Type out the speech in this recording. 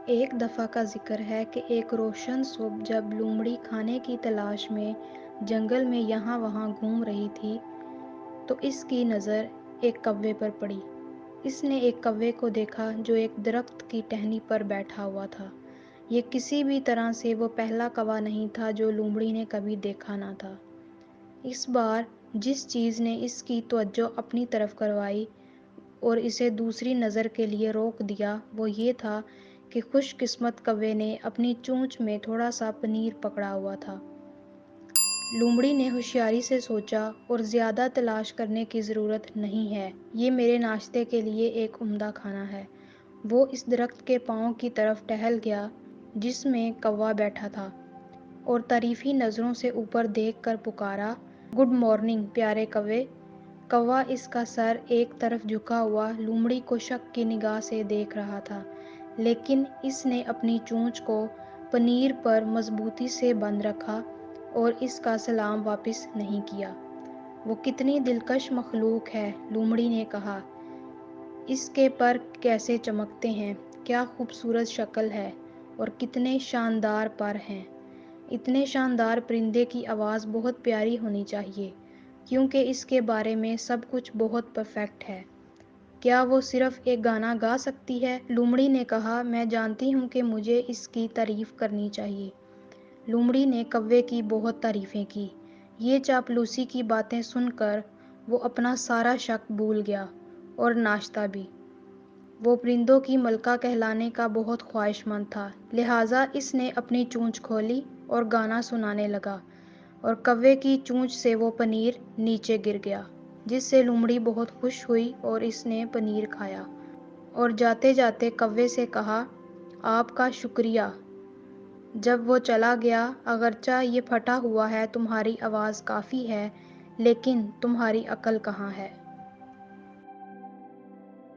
ایک دفعہ کا ذکر ہے کہ ایک روشن صبح جب لومڑی کھانے کی تلاش میں جنگل میں یہاں وہاں گھوم رہی تھی تو اس کی نظر ایک کوے پر پڑی۔ اس نے ایک کوے کو دیکھا جو ایک درخت کی ٹہنی پر بیٹھا ہوا تھا۔ یہ کسی بھی طرح سے وہ پہلا کوا نہیں تھا جو لومڑی نے کبھی دیکھا نہ تھا۔ اس بار جس چیز نے اس کی توجہ اپنی طرف کروائی اور اسے دوسری نظر کے لیے روک دیا وہ یہ تھا کہ خوش قسمت کوے نے اپنی چونچ میں تھوڑا سا پنیر پکڑا ہوا تھا۔ لومڑی نے ہوشیاری سے سوچا اور زیادہ تلاش کرنے کی ضرورت نہیں ہے، یہ میرے ناشتے کے لیے ایک عمدہ کھانا ہے۔ وہ اس درخت کے پاؤں کی طرف ٹہل گیا جس میں کوا بیٹھا تھا اور تعریفی نظروں سے اوپر دیکھ کر پکارا، گڈ مارننگ پیارے کوے۔ کوا اس کا سر ایک طرف جھکا ہوا لومڑی کو شک کی نگاہ سے دیکھ رہا تھا، لیکن اس نے اپنی چونچ کو پنیر پر مضبوطی سے بند رکھا اور اس کا سلام واپس نہیں کیا۔ وہ کتنی دلکش مخلوق ہے، لومڑی نے کہا، اس کے پر کیسے چمکتے ہیں، کیا خوبصورت شکل ہے اور کتنے شاندار پر ہیں۔ اتنے شاندار پرندے کی آواز بہت پیاری ہونی چاہیے کیونکہ اس کے بارے میں سب کچھ بہت پرفیکٹ ہے۔ کیا وہ صرف ایک گانا گا سکتی ہے؟ لومڑی نے کہا، میں جانتی ہوں کہ مجھے اس کی تعریف کرنی چاہیے۔ لومڑی نے کوے کی بہت تعریفیں کی۔ یہ چاپلوسی کی باتیں سن کر وہ اپنا سارا شک بھول گیا اور ناشتہ بھی۔ وہ پرندوں کی ملکہ کہلانے کا بہت خواہش مند تھا، لہٰذا اس نے اپنی چونچ کھولی اور گانا سنانے لگا اور کوے کی چونچ سے وہ پنیر نیچے گر گیا، جس سے لومڑی بہت خوش ہوئی اور اس نے پنیر کھایا اور جاتے جاتے کوے سے کہا، آپ کا شکریہ۔ جب وہ چلا گیا، اگرچہ یہ پھٹا ہوا ہے، تمہاری آواز کافی ہے، لیکن تمہاری عقل کہاں ہے؟